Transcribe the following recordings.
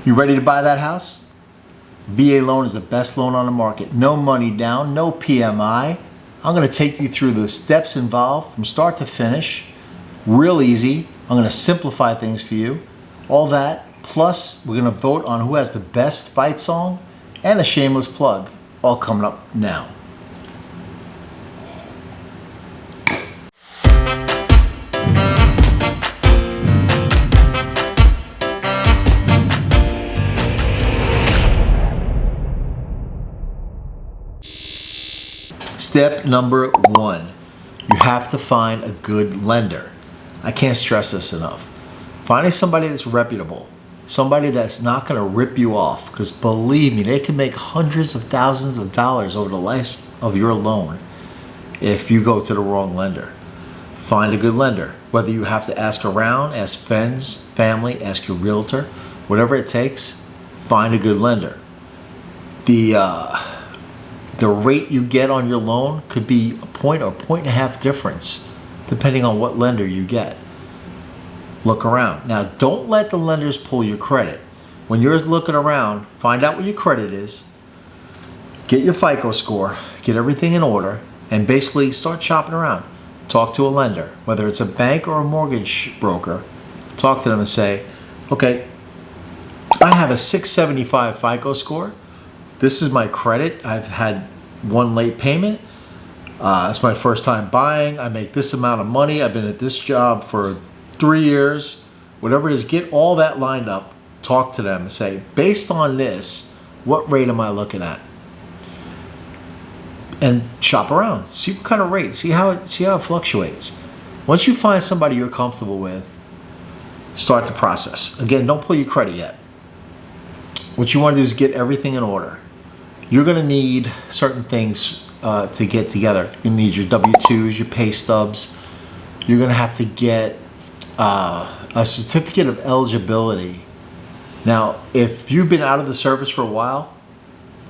You ready to buy that house? VA loan is the best loan on the market. No money down, no PMI. I'm going to take you through the steps involved from start to finish. Real easy. I'm going to simplify things for you. All that, plus we're going to vote on who has the best fight song and a shameless plug. All coming up now. Step number one, you have to find a good lender. I can't stress this enough. Finding somebody that's reputable, somebody that's not going to rip you off, because believe me, they can make hundreds of thousands of dollars over the life of your loan if you go to the wrong lender. Find a good lender. Whether you have to ask around, ask friends, family, ask your realtor, whatever it takes, find a good lender. The rate you get on your loan could be a point or point and a half difference depending on what lender you get. Look around. Now, don't let the lenders pull your credit. When you're looking around, find out what your credit is, get your FICO score, get everything in order, and basically start shopping around. Talk to a lender, whether it's a bank or a mortgage broker. Talk to them and say, okay, I have a 675 FICO score. This is my credit. I've had one late payment. It's my first time buying. I make this amount of money. I've been at this job for 3 years. Whatever it is, get all that lined up. Talk to them and say, based on this, what rate am I looking at? And shop around. See what kind of rate. See how it fluctuates. Once you find somebody you're comfortable with, start the process. Again, don't pull your credit yet. What you want to do is get everything in order. You're going to need certain things to get together. You're going to need your W-2s, your pay stubs. You're going to have to get a certificate of eligibility. Now, if you've been out of the service for a while,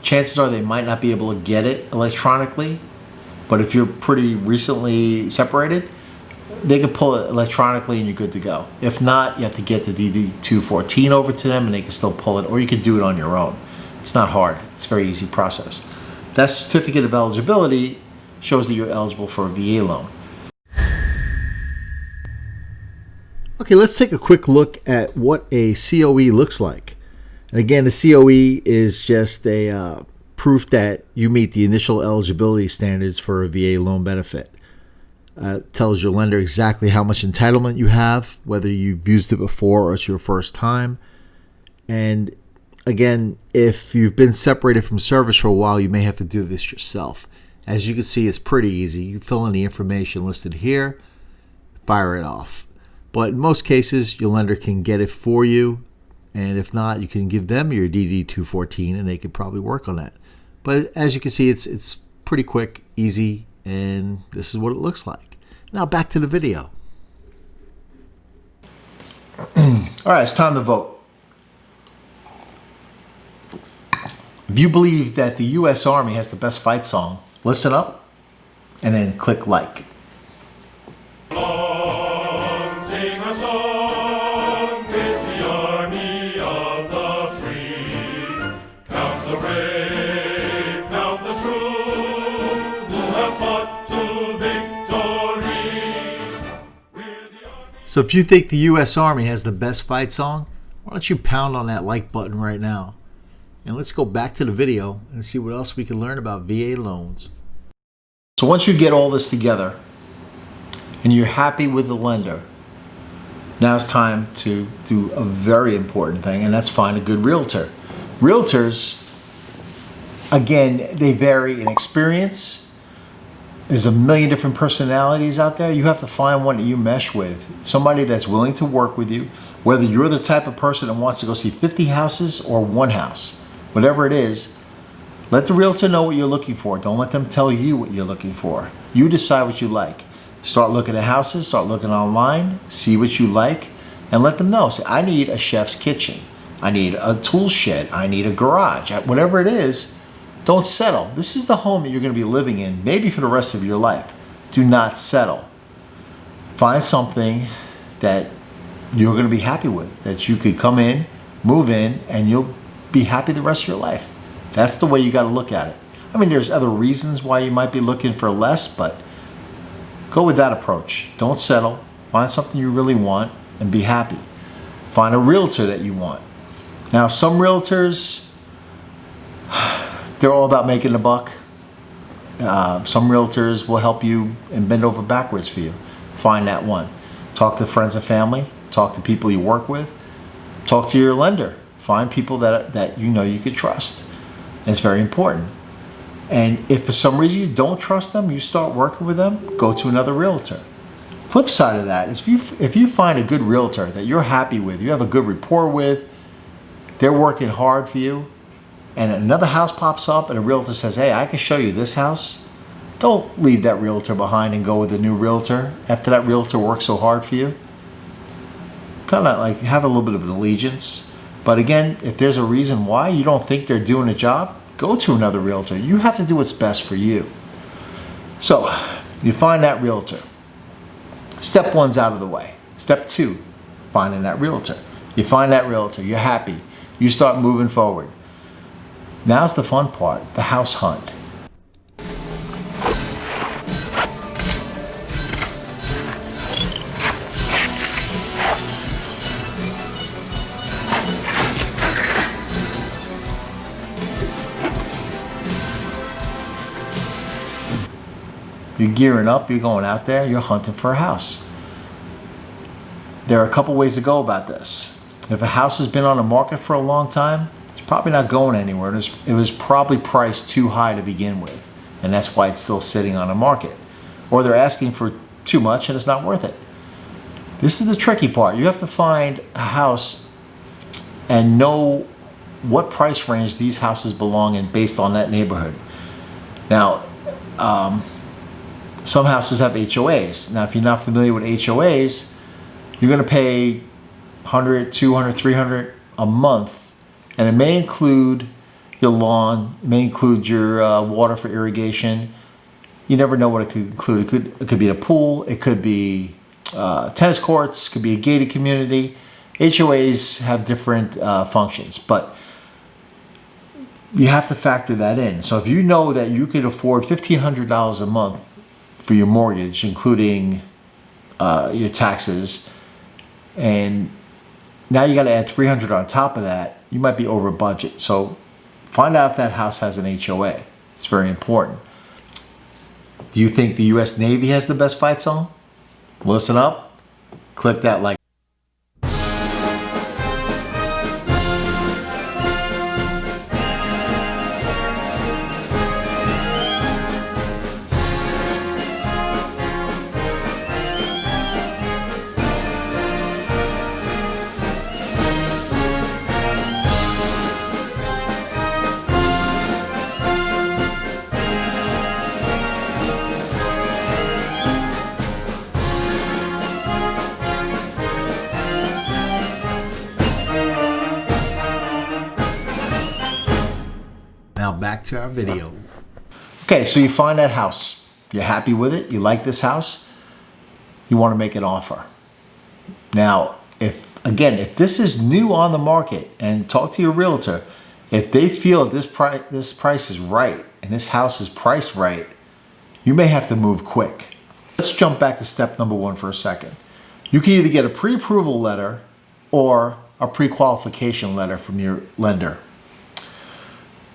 chances are they might not be able to get it electronically. But if you're pretty recently separated, they can pull it electronically and you're good to go. If not, you have to get the DD-214 over to them and they can still pull it, or you can do it on your own. It's not hard. It's a very easy process. That certificate of eligibility shows that you're eligible for a VA loan. Okay, let's take a quick look at what a C.O.E. looks like. And again, the C.O.E. is just a proof that you meet the initial eligibility standards for a VA loan benefit. Tells your lender exactly how much entitlement you have, whether you've used it before or it's your first time. And again, if you've been separated from service for a while, you may have to do this yourself. As you can see, it's pretty easy. You fill in the information listed here, fire it off. But in most cases, your lender can get it for you. And if not, you can give them your DD-214 and they could probably work on that. But as you can see, it's pretty quick, easy, and this is what it looks like. Now back to the video. All right, it's time to vote. If you believe that the U.S. Army has the best fight song, listen up and then click like. Sing a song with the army of the free. Count the brave, count the true, who have fought to victory. So if you think the U.S. Army has the best fight song, why don't you pound on that like button right now? And let's go back to the video and see what else we can learn about VA loans. So once you get all this together and you're happy with the lender, now it's time to do a very important thing, and that's find a good realtor. Realtors, again, they vary in experience. There's a million different personalities out there. You have to find one that you mesh with. Somebody that's willing to work with you, whether you're the type of person that wants to go see 50 houses or one house. Whatever it is, let the realtor know what you're looking for. Don't let them tell you what you're looking for. You decide what you like. Start looking at houses, start looking online, see what you like, and let them know. Say, I need a chef's kitchen. I need a tool shed. I need a garage. Whatever it is, don't settle. This is the home that you're going to be living in, maybe for the rest of your life. Do not settle. Find something that you're going to be happy with, that you could come in, move in, and you'll be happy the rest of your life. That's the way you got to look at it. I mean, there's other reasons why you might be looking for less, but go with that approach. Don't settle. Find something you really want and be happy. Find a realtor that you want. Now, some realtors, they're all about making a buck. Some realtors will help you and bend over backwards for you. Find that one. Talk to friends and family. Talk to people you work with. Talk to your lender. Find people that you know you could trust. It's very important. And if for some reason you don't trust them, you start working with them, go to another realtor. Flip side of that is if you find a good realtor that you're happy with, you have a good rapport with, they're working hard for you, and another house pops up and a realtor says, hey, I can show you this house, don't leave that realtor behind and go with a new realtor after that realtor worked so hard for you. Kind of like have a little bit of an allegiance. But again, if there's a reason why you don't think they're doing a job, go to another realtor. You have to do what's best for you. So you find that realtor. Step one's out of the way. Step two, finding that realtor. You find that realtor, you're happy. You start moving forward. Now's the fun part, the house hunt. You're gearing up, you're going out there, you're hunting for a house. There are a couple ways to go about this. If a house has been on the market for a long time, it's probably not going anywhere. It was probably priced too high to begin with, and that's why it's still sitting on the market. Or they're asking for too much and it's not worth it. This is the tricky part. You have to find a house and know what price range these houses belong in based on that neighborhood. Now, some houses have HOAs. Now, if you're not familiar with HOAs, you're going to pay 100, 200, 300 a month, and it may include your lawn, it may include your water for irrigation. You never know what it could include. It could be a pool, it could be tennis courts, it could be a gated community. HOAs have different functions, but you have to factor that in. So if you know that you could afford $1,500 a month for your mortgage, including your taxes, and now you got to add $300 on top of that, you might be over budget. So find out if that house has an HOA. It's very important. Do you think the U.S. Navy has the best fight song? Listen up. Click that like. Now back to our video. Okay, so you find that house. You're happy with it. You like this house. You want to make an offer. Now, if this is new on the market, and talk to your realtor, if they feel that this price is right and this house is priced right, you may have to move quick. Let's jump back to step number one for a second. You can either get a pre-approval letter or a pre-qualification letter from your lender.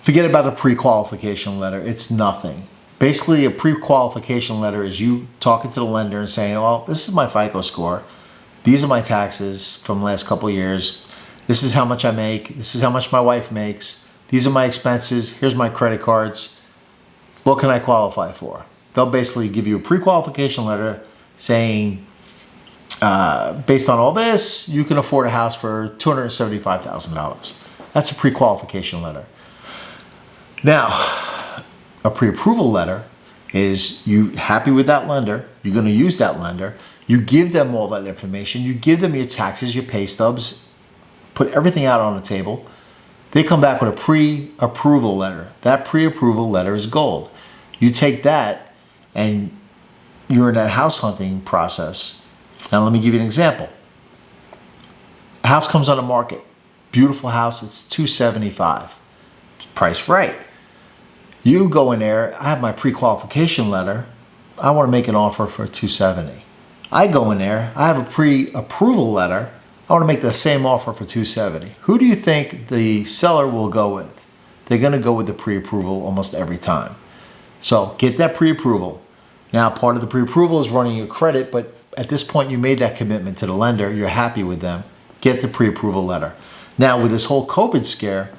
Forget about the pre-qualification letter. It's nothing. Basically, a pre-qualification letter is you talking to the lender and saying, well, this is my FICO score. These are my taxes from the last couple of years. This is how much I make. This is how much my wife makes. These are my expenses. Here's my credit cards. What can I qualify for? They'll basically give you a pre-qualification letter saying, based on all this, you can afford a house for $275,000. That's a pre-qualification letter. Now, a pre-approval letter is you happy with that lender, you're going to use that lender, you give them all that information, you give them your taxes, your pay stubs, put everything out on the table. They come back with a pre-approval letter. That pre-approval letter is gold. You take that and you're in that house hunting process. Now let me give you an example. A house comes on the market. beautiful house, it's $275. Price right. You go in there, I have my pre-qualification letter, I want to make an offer for $270. I go in there, I have a pre-approval letter, I want to make the same offer for $270. Who do you think the seller will go with? They're going to go with the pre-approval almost every time. So get that pre-approval. Now, part of the pre-approval is running your credit, but at this point you made that commitment to the lender, you're happy with them, get the pre-approval letter. Now, with this whole COVID scare,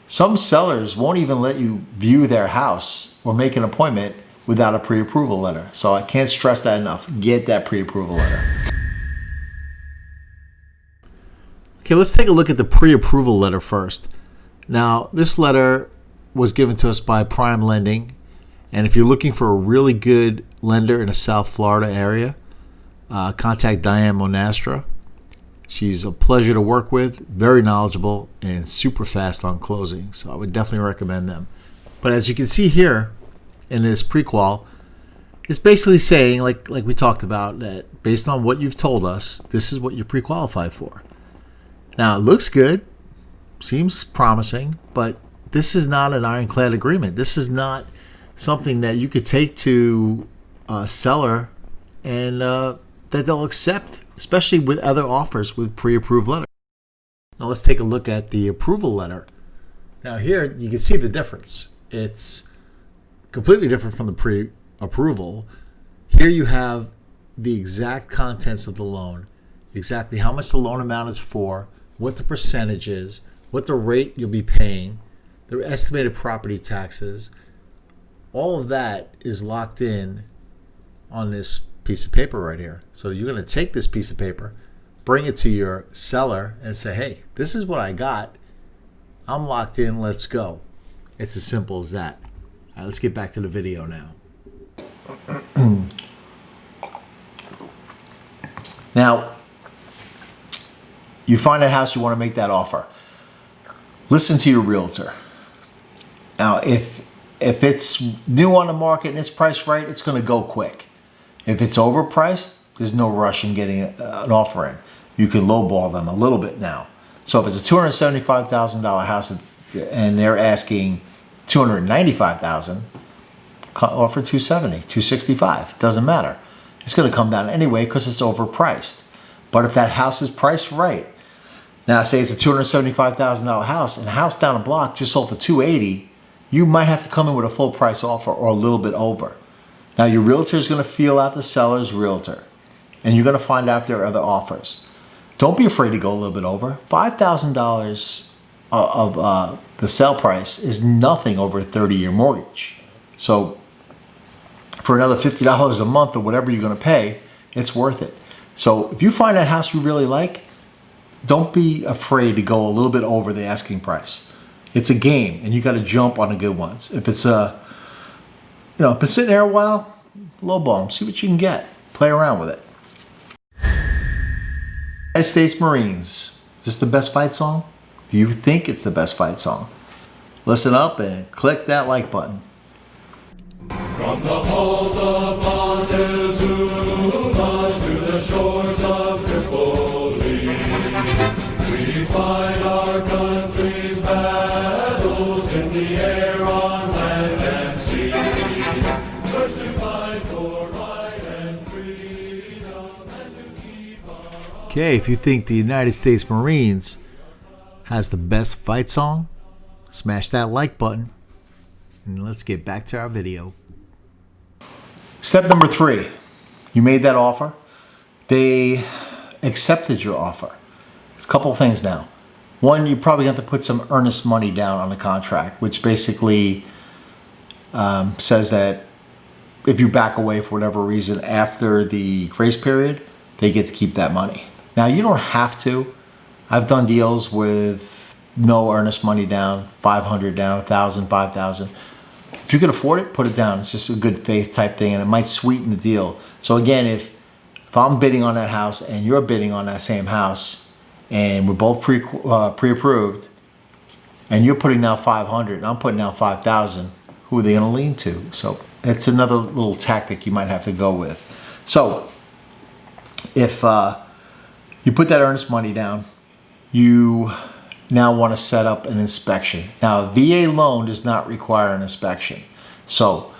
some sellers won't even let you view their house or make an appointment without a pre-approval letter. So I can't stress that enough. Get that pre-approval letter. Okay, let's take a look at the pre-approval letter first. Now, this letter was given to us by Prime Lending, and if you're looking for a really good lender in the South Florida area, contact Diane Monastra. She's a pleasure to work with, very knowledgeable, and super fast on closing, so I would definitely recommend them. But as you can see here in this pre-qual, it's basically saying, like we talked about, that based on what you've told us, this is what you're pre-qualified for. Now, it looks good, seems promising, but this is not an ironclad agreement. This is not something that you could take to a seller and that they'll accept, especially with other offers with pre-approved letter. Now let's take a look at the approval letter. Now here you can see the difference. It's completely different from the pre-approval. Here you have the exact contents of the loan, exactly how much the loan amount is for, what the percentage is, what the rate you'll be paying, the estimated property taxes. All of that is locked in on this piece of paper right here. So you're going to take this piece of paper, bring it to your seller and say, hey, this is what I got. I'm locked in. Let's go. It's as simple as that. All right, let's get back to the video now. Now, you find a house, you want to make that offer. Listen to your realtor. Now, if it's new on the market and it's priced right, it's going to go quick. If it's overpriced, there's no rush in getting an offer in. You can lowball them a little bit now. So if it's a $275,000 house and they're asking $295,000, offer $270, $265. Doesn't matter. It's going to come down anyway because it's overpriced. But if that house is priced right, now say it's a $275,000 house and a house down a block just sold for $280, you might have to come in with a full price offer or a little bit over. Now your realtor is going to feel out the seller's realtor and you're going to find out if there are other offers. Don't be afraid to go a little bit over. $5,000 of the sale price is nothing over a 30-year mortgage. So for another $50 a month or whatever you're going to pay, it's worth it. So if you find that house you really like, don't be afraid to go a little bit over the asking price. It's a game, and you got to jump on the good ones. If it's been sitting there a while, lowball them, see what you can get. Play around with it. United States Marines. Is this the best fight song? Do you think it's the best fight song? Listen up and click that like button. From the halls of Montezuma to the shores of Tripoli, we fight our country's battles in the air, on land and sea. First to fight for right and freedom and to keep our... Okay, if you think the United States Marines has the best fight song, smash that like button. And let's get back to our video. Step number 3, you made that offer. They accepted your offer. There's a couple of things now. One, you probably have to put some earnest money down on the contract, which basically says that if you back away for whatever reason after the grace period, they get to keep that money. Now, you don't have to. I've done deals with no earnest money down, $500 down, $1,000, $5,000. If you can afford it, put it down. It's just a good faith type thing, and it might sweeten the deal. So again, if I'm bidding on that house and you're bidding on that same house, and we're both pre-approved, and you're putting down $500 and I'm putting down $5,000, who are they going to lean to? So it's another little tactic you might have to go with. So if you put that earnest money down, you now want to set up an inspection. Now, a VA loan does not require an inspection. So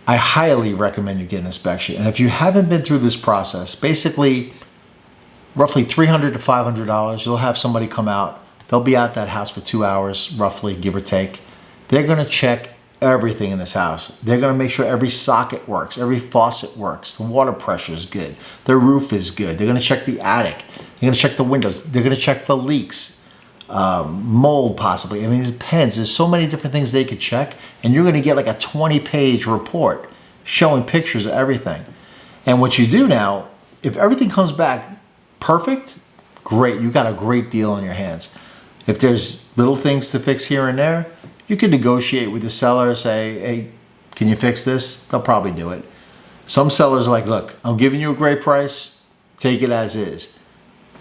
I highly recommend you get an inspection. And if you haven't been through this process, basically roughly $300 to $500, you'll have somebody come out. They'll be at that house for 2 hours, roughly, give or take. They're going to check everything in this house. They're going to make sure every socket works, every faucet works, the water pressure is good, the roof is good. They're going to check the attic. They're going to check the windows. They're going to check for leaks, mold possibly. I mean, it depends. There's so many different things they could check, and you're going to get like a 20-page report showing pictures of everything. And what you do now, if everything comes back perfect, great. You got a great deal on your hands. If there's little things to fix here and there, you can negotiate with the seller, say, hey, can you fix this? They'll probably do it. Some sellers are like, look, I'm giving you a great price, take it as is.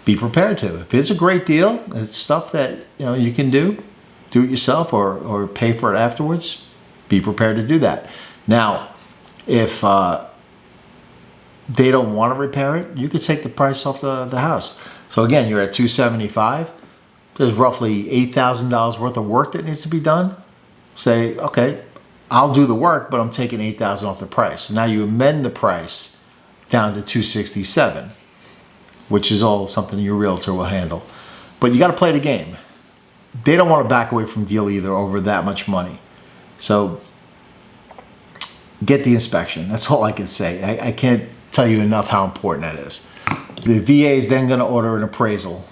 Be prepared to. If it's a great deal, it's stuff that you can do it yourself or pay for it afterwards, be prepared to do that. Now, if they don't want to repair it, you could take the price off the house. So again, you're at $275. There's roughly $8,000 worth of work that needs to be done. Say, okay, I'll do the work, but I'm taking $8,000 off the price. So now you amend the price down to $267, which is all something your realtor will handle. But you got to play the game. They don't want to back away from deal either over that much money. So get the inspection. That's all I can say. I can't tell you enough how important that is. The VA is then going to order an appraisal.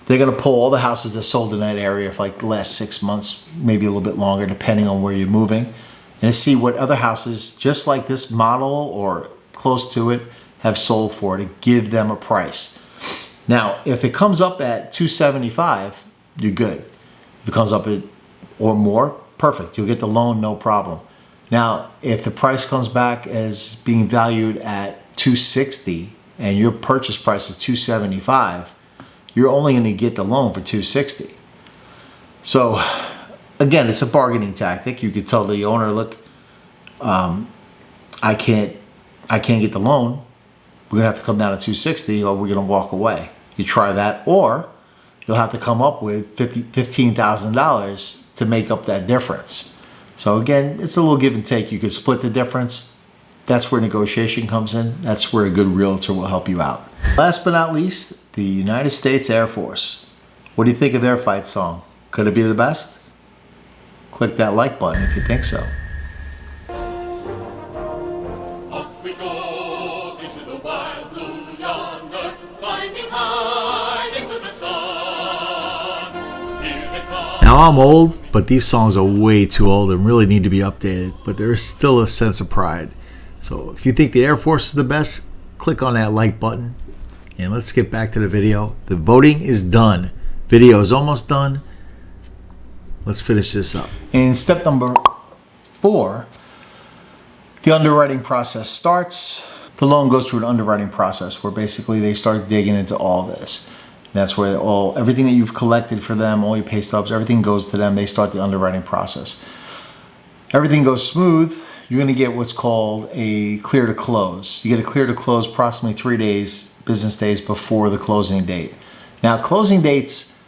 They're going to pull all the houses that sold in that area for like the last 6 months, maybe a little bit longer, depending on where you're moving, and see what other houses just like this model or close to it have sold for, to give them a price. Now, if it comes up at $275, you're good. If it comes up at or more, perfect. You'll get the loan, no problem. Now, if the price comes back as being valued at $260 and your purchase price is $275, you're only going to get the loan for $260. So again, it's a bargaining tactic. You could tell the owner, look, I can't get the loan. We're going to have to come down to $260 or we're going to walk away. You try that, or you'll have to come up with $15,000 to make up that difference. So again, it's a little give and take. You could split the difference. That's where negotiation comes in. That's where a good realtor will help you out. Last but not least, the United States Air Force. What do you think of their fight song? Could it be the best? Click that like button if you think so. Off we go into the wild blue yonder, climbing high into the sun. Here they come. Now, I'm old, but these songs are way too old and really need to be updated, but there is still a sense of pride. So if you think the Air Force is the best, click on that like button. And let's get back to the video. The voting is done. Video is almost done. Let's finish this up. In step number 4, the underwriting process starts. The loan goes through an underwriting process where basically they start digging into all this. And that's where everything that you've collected for them, all your pay stubs, everything goes to them. They start the underwriting process. Everything goes smooth. You're going to get what's called a clear to close. You get a clear to close approximately 3 business days before the closing date. Now, closing dates,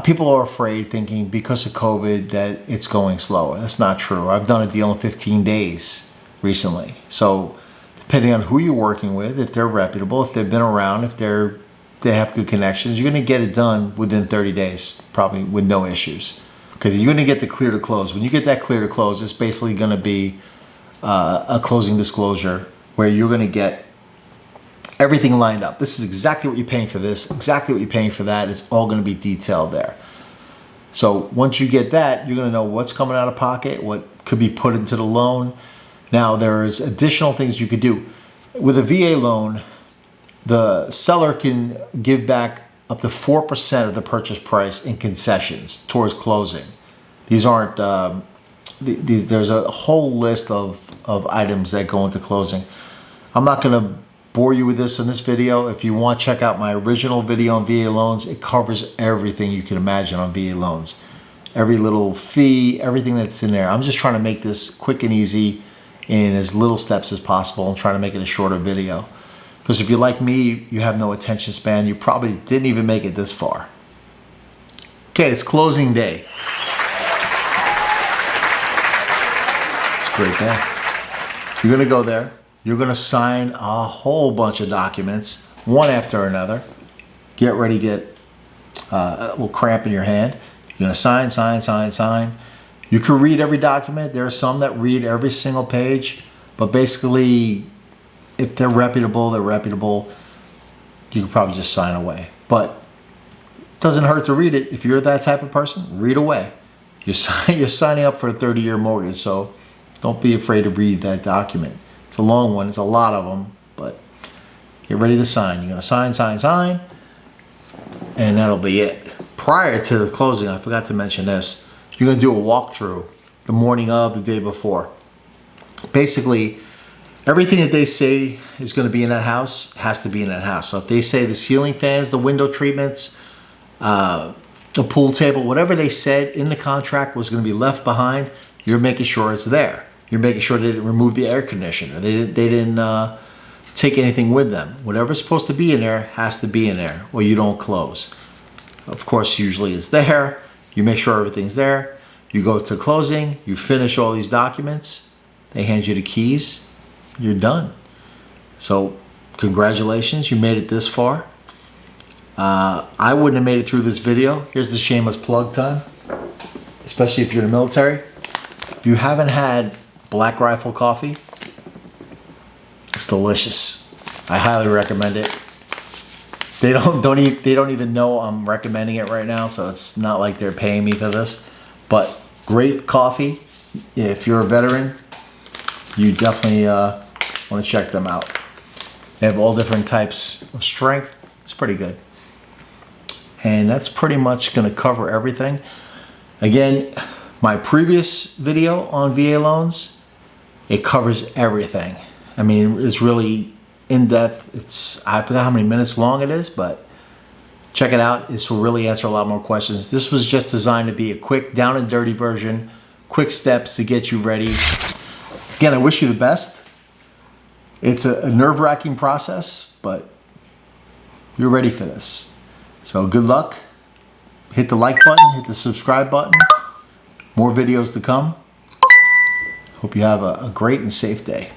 people are afraid, thinking because of COVID that it's going slower. That's not true. I've done a deal in 15 days recently. So depending on who you're working with, if they're reputable, if they've been around, if they have good connections, you're going to get it done within 30 days, probably with no issues. Okay, you're going to get the clear to close. When you get that clear to close, it's basically going to be a closing disclosure where you're going to get everything lined up. This is exactly what you're paying for this, exactly what you're paying for that. It's all going to be detailed there. So once you get that, you're going to know what's coming out of pocket, what could be put into the loan. Now, there's additional things you could do. With a VA loan, the seller can give back up to 4% of the purchase price in concessions towards closing. These aren't, there's a whole list of items that go into closing. I'm not going to bore you with this in this video. If you want, check out my original video on VA loans. It covers everything you can imagine on VA loans. Every little fee, everything that's in there. I'm just trying to make this quick and easy in as little steps as possible and trying to make it a shorter video. Because if you're like me, you have no attention span, you probably didn't even make it this far. Okay, it's closing day. It's a great day. You're going to go there. You're going to sign a whole bunch of documents, one after another. Get ready to get a little cramp in your hand. You're going to sign, sign, sign, sign. You can read every document. There are some that read every single page. But basically, if they're reputable, they're reputable. You can probably just sign away. But it doesn't hurt to read it. If you're that type of person, read away. You're signing up for a 30-year mortgage, so don't be afraid to read that document. It's a long one. It's a lot of them, but get ready to sign. You're going to sign, sign, sign, and that'll be it. Prior to the closing, I forgot to mention this. You're going to do a walkthrough the morning of, the day before. Basically, everything that they say is going to be in that house has to be in that house. So if they say the ceiling fans, the window treatments, the pool table, whatever they said in the contract was going to be left behind, you're making sure it's there. You're making sure they didn't remove the air conditioner. They didn't take anything with them. Whatever's supposed to be in there has to be in there, or you don't close. Of course, usually it's there. You make sure everything's there. You go to closing. You finish all these documents. They hand you the keys. You're done. So congratulations, you made it this far. I wouldn't have made it through this video. Here's the shameless plug time, especially if you're in the military. If you haven't had Black Rifle coffee, it's delicious. I highly recommend it. They don't even know I'm recommending it right now, so it's not like they're paying me for this. But great coffee. If you're a veteran, you definitely want to check them out. They have all different types of strength. It's pretty good. And that's pretty much going to cover everything. Again, my previous video on VA loans, it covers everything. I mean, it's really in-depth. I forgot how many minutes long it is, but check it out. This will really answer a lot more questions. This was just designed to be a quick, down and dirty version, quick steps to get you ready. Again, I wish you the best. It's a nerve-wracking process, but you're ready for this. So good luck. Hit the like button, hit the subscribe button. More videos to come. Hope you have a great and safe day.